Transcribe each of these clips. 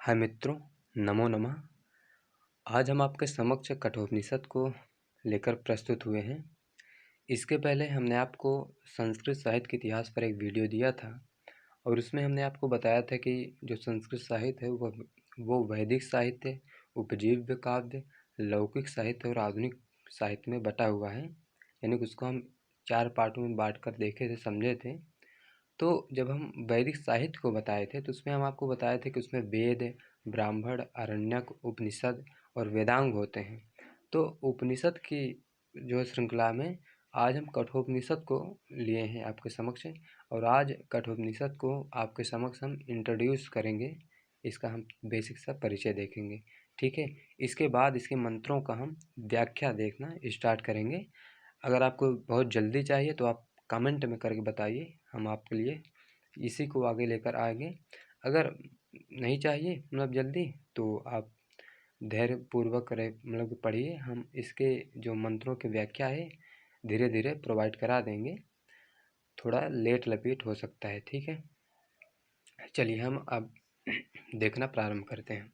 हाय मित्रों, नमो नमः। आज हम आपके समक्ष कठोपनिषद को लेकर प्रस्तुत हुए हैं। इसके पहले हमने आपको संस्कृत साहित्य के इतिहास पर एक वीडियो दिया था और उसमें हमने आपको बताया था कि जो संस्कृत साहित्य है वो वैदिक साहित्य, उपजीव्य काव्य, लौकिक साहित्य और आधुनिक साहित्य में बटा हुआ है। यानी कि उसको हम 4 पार्टों में बाँट कर देखे थे, समझे थे। तो जब हम वैदिक साहित्य को बताए थे तो उसमें हम आपको बताए थे कि उसमें वेद, ब्राह्मण, आरण्यक, उपनिषद और वेदांग होते हैं। तो उपनिषद की जो श्रृंखला में आज हम कठोपनिषद को लिए हैं आपके समक्ष, और आज कठोपनिषद को आपके समक्ष हम इंट्रोड्यूस करेंगे। इसका हम बेसिक सा परिचय देखेंगे, ठीक है। इसके बाद इसके मंत्रों का हम व्याख्या देखना स्टार्ट करेंगे। अगर आपको बहुत जल्दी चाहिए तो आप कमेंट में करके बताइए, हम आपके लिए इसी को आगे लेकर आएंगे। अगर नहीं चाहिए मतलब जल्दी, तो आप धैर्यपूर्वक मतलब पढ़िए। हम इसके जो मंत्रों की व्याख्या है धीरे धीरे प्रोवाइड करा देंगे। थोड़ा लेट लपेट हो सकता है, ठीक है। चलिए हम अब देखना प्रारंभ करते हैं।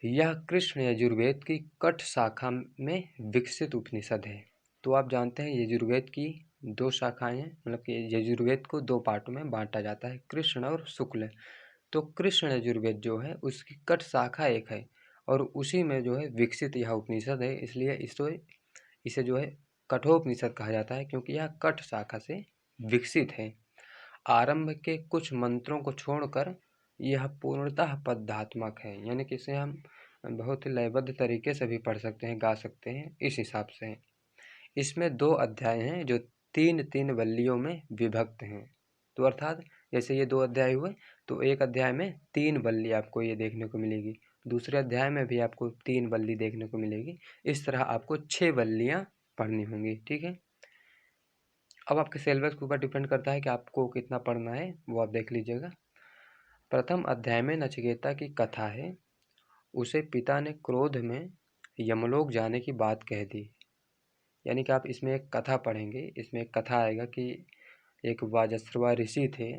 यह कृष्ण यजुर्वेद की कठ शाखा में विकसित उपनिषद है। तो आप जानते हैं यजुर्वेद की 2 शाखाएं हैं, मतलब कि यजुर्वेद को 2 पार्टों में बांटा जाता है, कृष्ण और शुक्ल। तो कृष्ण यजुर्वेद जो है उसकी कठ शाखा एक है और उसी में जो है विकसित यह उपनिषद है। इसलिए इसे जो है कठोपनिषद कहा जाता है, क्योंकि यह कठ शाखा से विकसित है। आरंभ के कुछ मंत्रों को छोड़कर यह पूर्णतः पद्यात्मक है, यानी कि इसे हम बहुत ही लयबद्ध तरीके से भी पढ़ सकते हैं, गा सकते हैं, इस हिसाब से। इसमें 2 अध्याय हैं जो 3-3 वल्लियों में विभक्त हैं। तो अर्थात जैसे ये 2 अध्याय हुए तो एक अध्याय में 3 वल्ली आपको ये देखने को मिलेगी, दूसरे अध्याय में भी आपको 3 वल्ली देखने को मिलेगी। इस तरह आपको 6 वल्लियाँ पढ़नी होंगी, ठीक है। अब आपके सिलेबस के ऊपर डिपेंड करता है कि आपको कितना पढ़ना है, वो आप देख लीजिएगा। प्रथम अध्याय में नचिकेता की कथा है। उसे पिता ने क्रोध में यमलोक जाने की बात कह दी। यानी कि आप इसमें एक कथा पढ़ेंगे। इसमें एक कथा आएगा कि एक वाजस्रवा ऋषि थे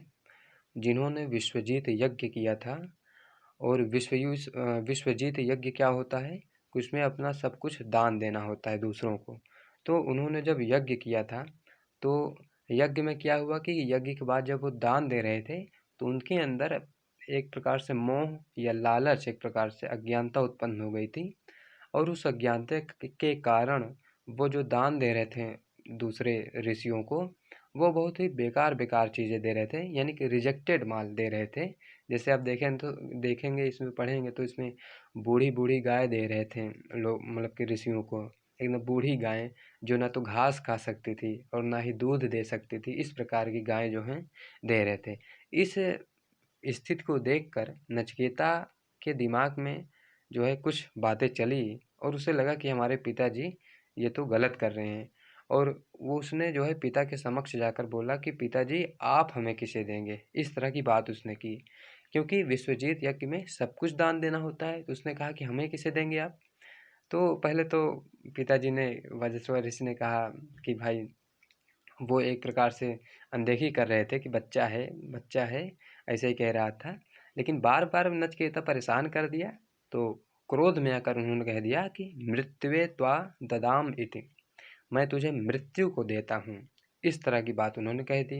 जिन्होंने विश्वजीत यज्ञ किया था। और विश्वजीत यज्ञ क्या होता है कि उसमें अपना सब कुछ दान देना होता है दूसरों को। तो उन्होंने जब यज्ञ किया था तो यज्ञ में क्या हुआ कि यज्ञ के बाद जब वो दान दे रहे थे तो उनके अंदर एक प्रकार से मोह या लालच, एक प्रकार से अज्ञानता उत्पन्न हो गई थी। और उस अज्ञानता के कारण वो जो दान दे रहे थे दूसरे ऋषियों को, वो बहुत ही बेकार बेकार चीज़ें दे रहे थे, यानी कि रिजेक्टेड माल दे रहे थे। जैसे आप देखेंगे इसमें पढ़ेंगे तो इसमें बूढ़ी बूढ़ी गाय दे रहे थे लोग, मतलब कि ऋषियों को, एकदम बूढ़ी गायें जो ना तो घास खा सकती थी और ना ही दूध दे सकती थी, इस प्रकार की गायें जो हैं दे रहे थे। इस स्थिति को देखकर नचिकेता के दिमाग में जो है कुछ बातें चली और उसे लगा कि हमारे पिताजी ये तो गलत कर रहे हैं। और वो उसने जो है पिता के समक्ष जाकर बोला कि पिताजी आप हमें किसे देंगे, इस तरह की बात उसने की। क्योंकि विश्वजीत यज्ञ में सब कुछ दान देना होता है, तो उसने कहा कि हमें किसे देंगे आप। तो पहले तो पिताजी ने, वज्रश्रवा ऋषि ने कहा कि भाई, वो एक प्रकार से अनदेखी कर रहे थे कि बच्चा है बच्चा है, ऐसे ही कह रहा था। लेकिन बार बार नचिकेता परेशान कर दिया तो क्रोध में आकर उन्होंने कह दिया कि मृत्युवे त्वा ददाम इति, मैं तुझे मृत्यु को देता हूँ। इस तरह की बात उन्होंने कह दी।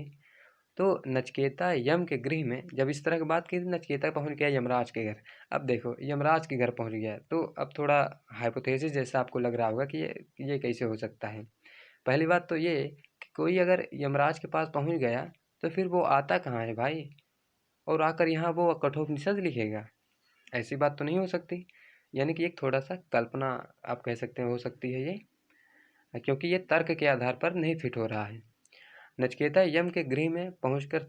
तो नचिकेता यम के गृह में जब इस तरह की बात की, नचिकेता पहुंच गया यमराज के घर। अब देखो यमराज के घर पहुंच गया तो अब थोड़ा हाइपोथेसिस जैसा आपको लग रहा होगा कि ये कैसे हो सकता है। पहली बात तो ये कि कोई अगर यमराज के पास पहुंच गया तो फिर वो आता कहाँ है भाई, और आकर यहाँ वो कठोपनिषद लिखेगा, ऐसी बात तो नहीं हो सकती। यानी कि एक थोड़ा सा कल्पना आप कह सकते हैं हो सकती है ये, क्योंकि ये तर्क के आधार पर नहीं फिट हो रहा है। नचिकेता यम के गृह में पहुंचकर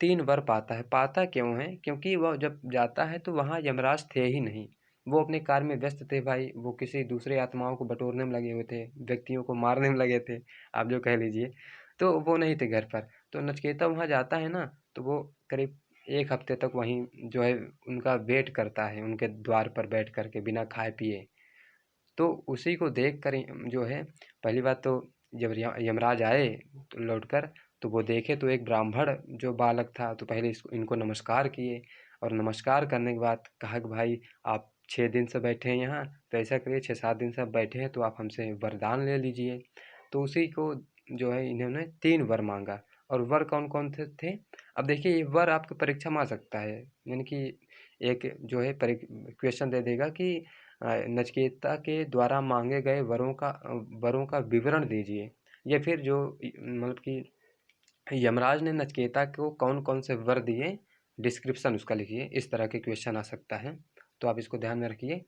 3 वर पाता है। पाता क्यों है? क्योंकि वह जब जाता है तो वहाँ यमराज थे ही नहीं, वो अपने कार्य में व्यस्त थे भाई। वो किसी दूसरे आत्माओं को बटोरने में लगे हुए थे, व्यक्तियों को मारने में लगे थे, आप जो कह लीजिए। तो वो नहीं थे घर पर। तो नचिकेता वहाँ जाता है ना, तो वो करीब 1 हफ्ते तक वहीं जो है उनका वेट करता है, उनके द्वार पर बैठ कर के बिना खाए पिए। तो उसी को देख कर जो है, पहली बात तो जब यमराज आए तो लौटकर, तो वो देखे तो एक ब्राह्मण जो बालक था, तो पहले इनको नमस्कार किए और नमस्कार करने के बाद कहा कि भाई आप 6 दिन से बैठे हैं यहाँ, तो ऐसा करिए 6-7 दिन से आप बैठे हैं तो आप हमसे वरदान ले लीजिए। तो उसी को जो है इन्होंने 3 वर माँगा। और वर कौन-कौन से थे? अब देखिए ये वर आपकी परीक्षा में आ सकता है, यानी कि एक जो है क्वेश्चन दे देगा कि नचिकेता के द्वारा माँगे गए वरों का विवरण दीजिए। या फिर जो मतलब कि यमराज ने नचिकेता को कौन-कौन से वर दिए, डिस्क्रिप्शन उसका लिखिए। इस तरह के क्वेश्चन आ सकता है, तो आप इसको ध्यान में रखिए।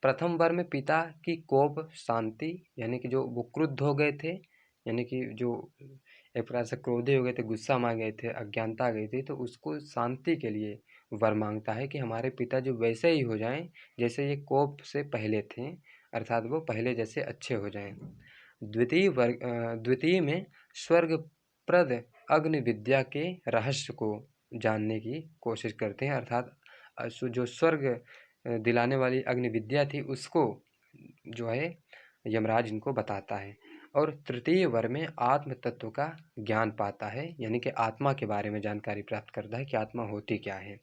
प्रथम वर में पिता की कोप शांति, यानी कि जो वो क्रुद्ध हो गए थे, यानी कि जो एक प्रकार से क्रोधी हो गए थे, गुस्सा में आ गए थे, अज्ञानता आ गई थी, तो उसको शांति के लिए वर मांगता है कि हमारे पिता जो वैसे ही हो जाएं जैसे ये कोप से पहले थे, अर्थात वो पहले जैसे अच्छे हो जाएं। द्वितीय में स्वर्गप्रद अग्नि विद्या के रहस्य को जानने की कोशिश करते हैं, अर्थात जो स्वर्ग दिलाने वाली अग्नि विद्या थी उसको जो है यमराज इनको बताता है। और तृतीय वर में आत्म तत्व का ज्ञान पाता है, यानी कि आत्मा के बारे में जानकारी प्राप्त करता है कि आत्मा होती क्या है।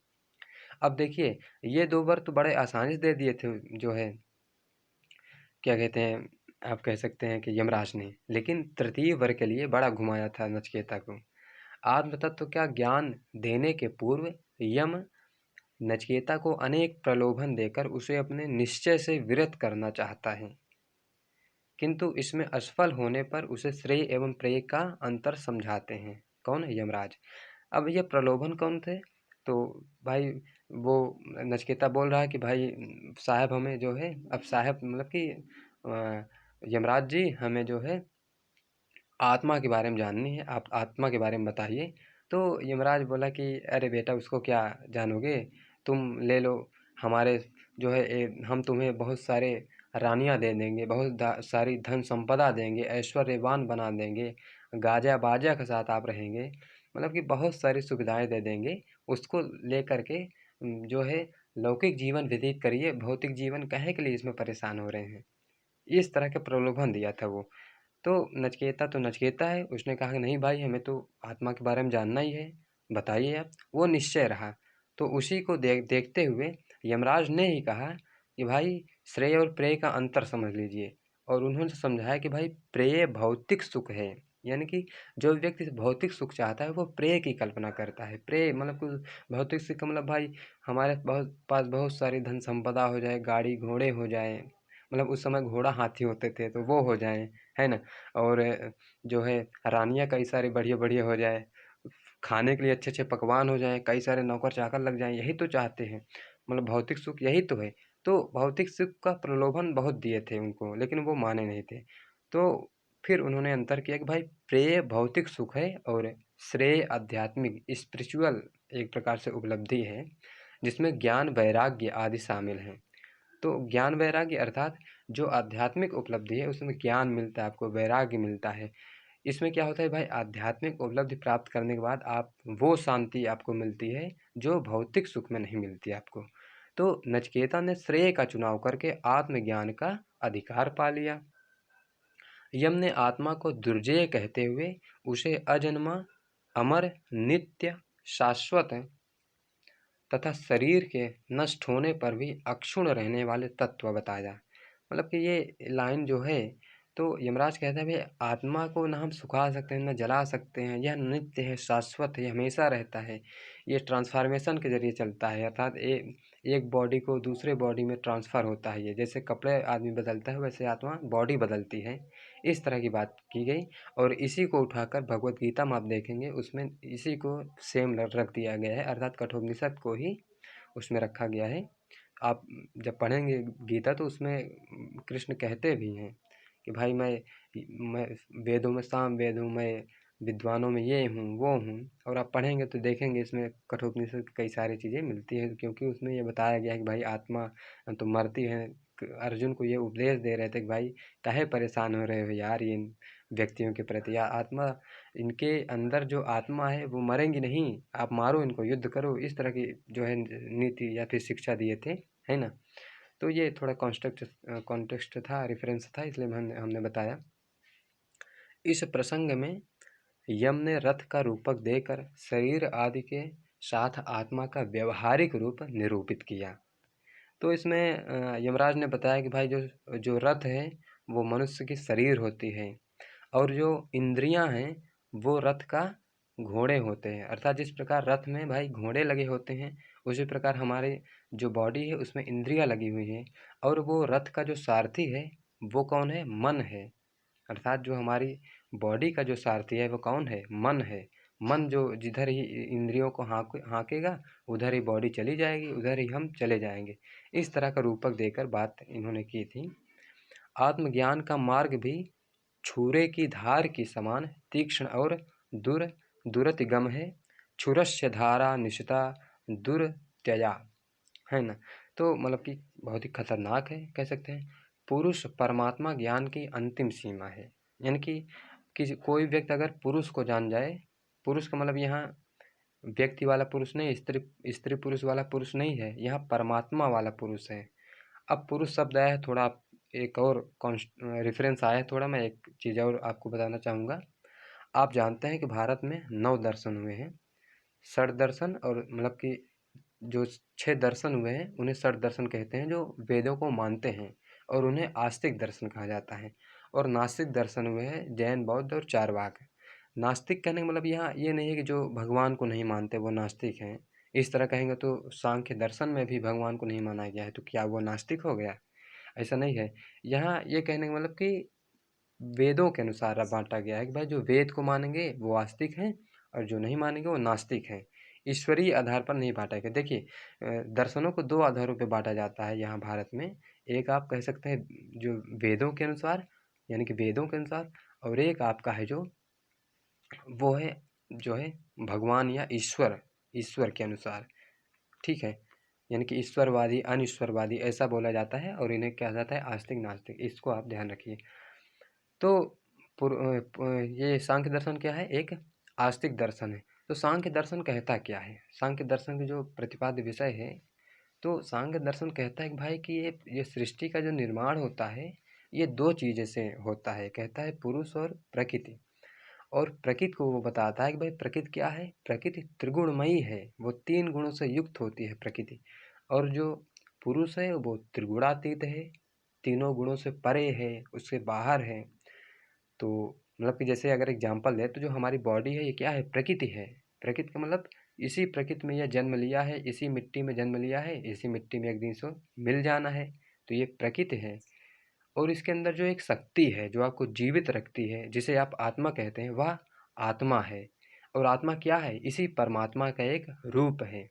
अब देखिए ये 2 वर तो बड़े आसानी से दे दिए थे, जो है क्या कहते हैं, आप कह सकते हैं कि यमराज ने, लेकिन तृतीय वर के लिए बड़ा घुमाया था नचिकेता को। आत्म तत्व का ज्ञान देने के पूर्व यम नचिकेता को अनेक प्रलोभन देकर उसे अपने निश्चय से विरत करना चाहता है, किंतु इसमें असफल होने पर उसे श्रेय एवं प्रेय का अंतर समझाते हैं। कौन है? यमराज। अब ये प्रलोभन कौन थे? तो भाई वो नचिकेता बोल रहा है कि भाई साहब हमें जो है, अब साहब मतलब कि यमराज जी हमें जो है आत्मा के बारे में जाननी है, आप आत्मा के बारे में बताइए। तो यमराज बोला कि अरे बेटा उसको क्या जानोगे, तुम ले लो हमारे जो है हम तुम्हें बहुत सारे रानियां दे देंगे, बहुत सारी धन संपदा देंगे, ऐश्वर्यवान बना देंगे, गाजा बाजा के साथ आप रहेंगे, मतलब कि बहुत सारी सुविधाएं दे देंगे। उसको ले करके जो है लौकिक जीवन व्यतीत करिए, भौतिक जीवन काहे के लिए इसमें परेशान हो रहे हैं। इस तरह के प्रलोभन दिया था वो। तो नचिकेता है, उसने कहा कि नहीं भाई हमें तो आत्मा के बारे में जानना ही है, बताइए आप। वो निश्चय रहा। तो उसी को देखते हुए यमराज ने ही कहा कि भाई श्रेय और प्रेय का अंतर समझ लीजिए। और उन्होंने समझाया कि भाई प्रेय भौतिक सुख है, यानी कि जो व्यक्ति भौतिक सुख चाहता है वो प्रेय की कल्पना करता है। प्रेय मतलब कुछ भौतिक सुख मतलब भाई हमारे पास बहुत सारी धन संपदा हो जाए, गाड़ी घोड़े हो जाए, मतलब उस समय घोड़ा हाथी होते थे तो वो हो जाए, है ना। और जो है रानियाँ कई सारी बढ़िया बढ़िया हो जाए, खाने के लिए अच्छे अच्छे पकवान हो जाएं, कई सारे नौकर चाकर लग जाएं, यही तो चाहते हैं, मतलब भौतिक सुख यही तो है। तो भौतिक सुख का प्रलोभन बहुत दिए थे उनको, लेकिन वो माने नहीं थे। तो फिर उन्होंने अंतर किया कि भाई प्रेय भौतिक सुख है और श्रेय आध्यात्मिक स्पिरिचुअल एक प्रकार से उपलब्धि है, जिसमें ज्ञान वैराग्य आदि शामिल हैं। तो ज्ञान वैराग्य अर्थात जो आध्यात्मिक उपलब्धि है उसमें ज्ञान मिलता है, आपको वैराग्य मिलता है। इसमें क्या होता है भाई, आध्यात्मिक उपलब्धि प्राप्त करने के बाद आप वो शांति आपको मिलती है जो भौतिक सुख में नहीं मिलती आपको। तो नचिकेता ने श्रेय का चुनाव करके आत्मज्ञान का अधिकार पा लिया। यम ने आत्मा को दुर्जेय कहते हुए उसे अजन्मा, अमर, नित्य, शाश्वत तथा शरीर के नष्ट होने पर भी अक्षुण्ण रहने वाले तत्व बताया। मतलब कि ये लाइन जो है, तो यमराज कहते हैं भाई आत्मा को ना हम सुखा सकते हैं ना जला सकते हैं, यह नित्य है, शाश्वत है, हमेशा रहता है, ये ट्रांसफॉर्मेशन के जरिए चलता है, अर्थात एक बॉडी को दूसरे बॉडी में ट्रांसफ़र होता है। ये जैसे कपड़े आदमी बदलता है वैसे आत्मा बॉडी बदलती है, इस तरह की बात की गई। और इसी को उठाकर भगवत गीता में आप देखेंगे उसमें इसी को सेम रख दिया गया है, अर्थात कठोपनिषद को ही उसमें रखा गया है। आप जब पढ़ेंगे गीता तो उसमें कृष्ण कहते भी हैं कि भाई मैं वेदों में साम वेद हूँ, मैं विद्वानों में ये हूँ वो हूँ। और आप पढ़ेंगे तो देखेंगे इसमें कठोपनिषद की कई सारी चीज़ें मिलती हैं, क्योंकि उसमें ये बताया गया है कि भाई आत्मा तो मरती है। अर्जुन को ये उपदेश दे रहे थे कि भाई काहे परेशान हो रहे हो यार इन व्यक्तियों के प्रति, या आत्मा इनके अंदर जो आत्मा है वो मरेंगी नहीं, आप मारो इनको, युद्ध करो, इस तरह की जो है नीति या फिर शिक्षा दिए थे, है ना। तो ये थोड़ा कॉन्टेक्स्ट था, रेफरेंस था, इसलिए हमने बताया। इस प्रसंग में यम ने रथ का रूपक देकर शरीर आदि के साथ आत्मा का व्यवहारिक रूप निरूपित किया। तो इसमें यमराज ने बताया कि भाई जो जो रथ है वो मनुष्य की शरीर होती है, और जो इंद्रियां हैं वो रथ का घोड़े होते हैं। अर्थात जिस प्रकार रथ में भाई घोड़े लगे होते हैं, उसी प्रकार हमारे जो बॉडी है उसमें इंद्रियां लगी हुई हैं, और वो रथ का जो सारथी है वो कौन है? मन है। अर्थात जो हमारी बॉडी का जो सारथी है वो कौन है? मन है। मन जो जिधर ही इंद्रियों को हाँकेगा, उधर ही बॉडी चली जाएगी, उधर ही हम चले जाएंगे। इस तरह का रूपक देकर बात इन्होंने की थी। आत्मज्ञान का मार्ग भी छुरे की धार की समान तीक्ष्ण और दुरतिगम है। छुरस्य धारा निशिता दुरत्यया, है ना। तो मतलब कि बहुत ही खतरनाक है, कह सकते हैं। पुरुष परमात्मा ज्ञान की अंतिम सीमा है। यानी कि किसी कोई व्यक्ति अगर पुरुष को जान जाए, पुरुष का मतलब यहाँ व्यक्ति वाला पुरुष नहीं, स्त्री स्त्री पुरुष वाला पुरुष नहीं है, यहाँ परमात्मा वाला पुरुष है। अब पुरुष शब्द आया है थोड़ा, एक और रेफरेंस आया है थोड़ा, मैं एक चीज़ और आपको बताना चाहूँगा। आप जानते हैं कि भारत में 9 दर्शन हुए हैं, षड दर्शन, और मतलब कि जो 6 दर्शन हुए हैं उन्हें षड दर्शन कहते हैं, जो वेदों को मानते हैं, और उन्हें आस्तिक दर्शन कहा जाता है। और नास्तिक दर्शन हुए हैं जैन, बौद्ध और चारवाक। नास्तिक कहने का मतलब यहाँ ये नहीं है कि जो भगवान को नहीं मानते वो नास्तिक हैं। इस तरह कहेंगे तो सांख्य दर्शन में भी भगवान को नहीं माना गया है, तो क्या वो नास्तिक हो गया? ऐसा नहीं है। यहाँ ये कहने का मतलब कि वेदों के अनुसार अब बांटा गया है कि भाई जो वेद को मानेंगे वो आस्तिक हैं, और जो नहीं मानेंगे वो नास्तिक हैं। ईश्वरीय आधार पर नहीं बांटा गया। देखिए, दर्शनों को 2 आधारों पे बांटा जाता है यहाँ भारत में। एक आप कह सकते हैं जो वेदों के अनुसार, यानी कि वेदों के अनुसार, और एक आपका है जो वो है जो है भगवान या ईश्वर, ईश्वर के अनुसार। ठीक है, यानी कि ईश्वरवादी अनईश्वरवादी ऐसा बोला जाता है, और इन्हें क्या जाता है? आस्तिक नास्तिक। इसको आप ध्यान रखिए। तो ये सांख्य दर्शन क्या है? एक आस्तिक दर्शन है। तो सांख्य दर्शन कहता क्या है? सांख्य दर्शन की जो प्रतिपाद्य विषय है, तो सांख्य दर्शन कहता है कि भाई कि ये सृष्टि का जो निर्माण होता है ये 2 चीज़ें से होता है। कहता है पुरुष और प्रकृति। और प्रकृति को वो बताता है कि भाई प्रकृति क्या है? प्रकृति त्रिगुणमयी है, वो 3 गुणों से युक्त होती है प्रकृति। और जो पुरुष है वो त्रिगुणातीत है, तीनों गुणों से परे है, उससे बाहर है। तो मतलब कि जैसे अगर एग्जांपल दें तो जो हमारी बॉडी है ये क्या है? प्रकृति है। प्रकृति का मतलब इसी प्रकृति में यह जन्म लिया है, इसी मिट्टी में जन्म लिया है, इसी मिट्टी में एक दिन इसको मिल जाना है। तो ये प्रकृति है। और इसके अंदर जो एक शक्ति है जो आपको जीवित रखती है, जिसे आप आत्मा कहते हैं, वह आत्मा है। और आत्मा क्या है? इसी परमात्मा का एक रूप है।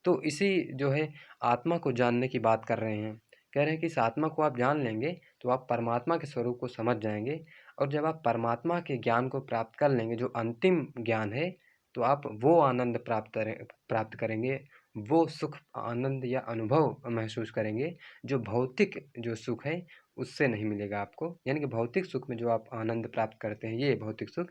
तो इसी जो है आत्मा को जानने की बात कर रहे हैं। कह रहे हैं कि इस आत्मा को आप जान लेंगे तो आप परमात्मा के स्वरूप को समझ जाएंगे, और जब आप परमात्मा के ज्ञान को प्राप्त कर लेंगे, जो अंतिम ज्ञान है, तो आप वो आनंद प्राप्त करेंगे, वो सुख, आनंद या अनुभव महसूस करेंगे जो भौतिक जो सुख है उससे नहीं मिलेगा आपको। यानी कि भौतिक सुख में जो आप आनंद प्राप्त करते हैं, ये भौतिक सुख,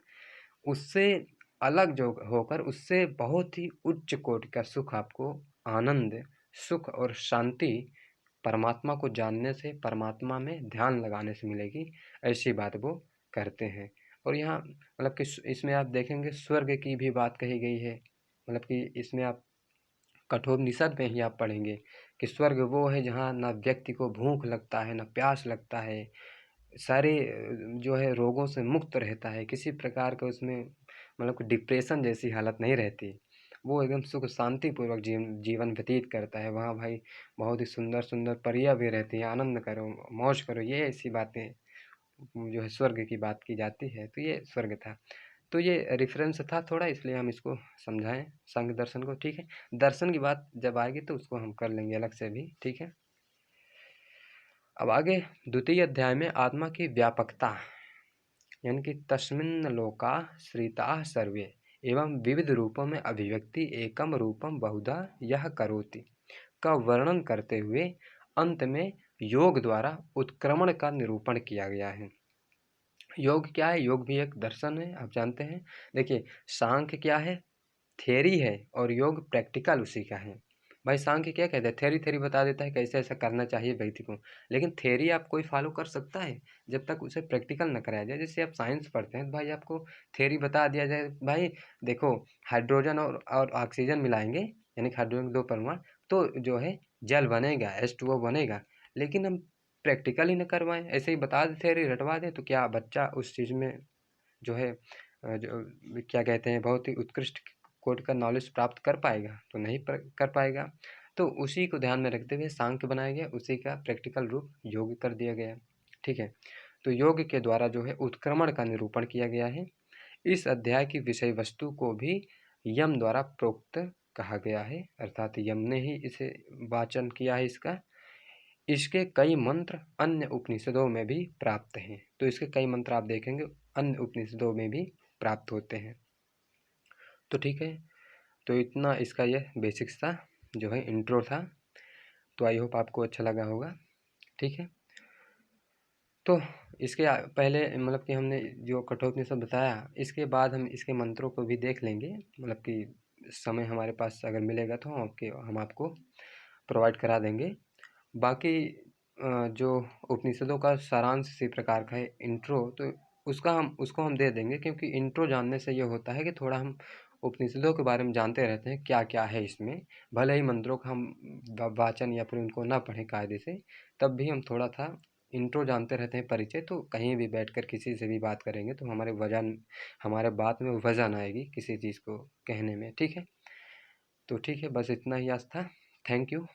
उससे अलग जो होकर उससे बहुत ही उच्च कोटि का सुख आपको, आनंद, सुख और शांति परमात्मा को जानने से, परमात्मा में ध्यान लगाने से मिलेगी। ऐसी बात वो करते हैं। और यहाँ मतलब कि इसमें आप देखेंगे स्वर्ग की भी बात कही गई है। मतलब कि इसमें आप कठोपनिषद में ही आप पढ़ेंगे कि स्वर्ग वो है जहाँ ना व्यक्ति को भूख लगता है, ना प्यास लगता है, सारे जो है रोगों से मुक्त रहता है, किसी प्रकार का उसमें मतलब कि डिप्रेशन जैसी हालत नहीं रहती। वो एकदम सुख शांतिपूर्वक जीवन व्यतीत करता है वहाँ भाई। बहुत ही सुंदर सुंदर परियां भी रहती हैं, आनंद करो, मौज करो, ये ऐसी बातें जो है स्वर्ग की बात की जाती है। तो ये स्वर्ग था। तो ये रेफरेंस था थोड़ा, इसलिए हम इसको समझाएं सांख्य दर्शन को। ठीक है, दर्शन की बात जब आएगी तो उसको हम कर लेंगे अलग से भी। ठीक है, अब आगे द्वितीय अध्याय में आत्मा की व्यापकता, यानी कि तस्मिन् लोका श्रिताः सर्वे एवं विविध रूपों में अभिव्यक्ति एकम रूपम बहुधा यह करोति का वर्णन करते हुए अंत में योग द्वारा उत्क्रमण का निरूपण किया गया है। योग क्या है? योग भी एक दर्शन है, आप जानते हैं। देखिए, सांख्य क्या है? थ्योरी है, और योग प्रैक्टिकल उसी का है। भाई सांख्य क्या कहता है, थ्योरी थ्योरी बता देता है कैसे ऐसा करना चाहिए व्यक्ति को, लेकिन थ्योरी आप कोई फॉलो कर सकता है जब तक उसे प्रैक्टिकल न कराया जाए। जैसे आप साइंस पढ़ते हैं तो भाई आपको थ्योरी बता दिया जाए, भाई देखो हाइड्रोजन और ऑक्सीजन मिलाएंगे यानी कि हाइड्रोजन के 2 परमाणु तो जो है जल बनेगा, H2O बनेगा, लेकिन हम प्रैक्टिकल ही न करवाएं, ऐसे ही बता दें थ्योरी रटवा दें, तो क्या बच्चा उस चीज़ में जो है जो क्या कहते हैं बहुत ही उत्कृष्ट कोड का नॉलेज प्राप्त कर पाएगा? तो नहीं कर पाएगा। तो उसी को ध्यान में रखते हुए सांख्य बनाया गया, उसी का प्रैक्टिकल रूप योग कर दिया गया। ठीक है, तो योग के द्वारा जो है उत्क्रमण का निरूपण किया गया है। इस अध्याय की विषय वस्तु को भी यम द्वारा प्रोक्त कहा गया है, अर्थात यम ने ही इसे वाचन किया है इसका। इसके कई मंत्र अन्य उपनिषदों में भी प्राप्त हैं। तो इसके कई मंत्र आप देखेंगे अन्य उपनिषदों में भी प्राप्त होते हैं। तो ठीक है, तो इतना इसका यह बेसिक सा जो है इंट्रो था। तो आई होप आपको अच्छा लगा होगा। ठीक है, तो इसके पहले मतलब कि हमने जो कठोपनिषद बताया, इसके बाद हम इसके मंत्रों को भी देख लेंगे, मतलब कि समय हमारे पास अगर मिलेगा तो हम आपको प्रोवाइड करा देंगे। बाकी जो उपनिषदों का सारांश इसी प्रकार का है इंट्रो, तो उसको हम दे देंगे, क्योंकि इंट्रो जानने से ये होता है कि थोड़ा हम उपनिषदों के बारे में जानते रहते हैं क्या क्या है इसमें। भले ही मंत्रों का हम वाचन या फिर उनको ना पढ़ें कायदे से, तब भी हम थोड़ा था इंट्रो जानते रहते हैं, परिचय। तो कहीं भी बैठकर किसी से भी बात करेंगे तो हमारे बात में वजन आएगी किसी चीज़ को कहने में। ठीक है, तो ठीक है, बस इतना ही आज था। Thank you.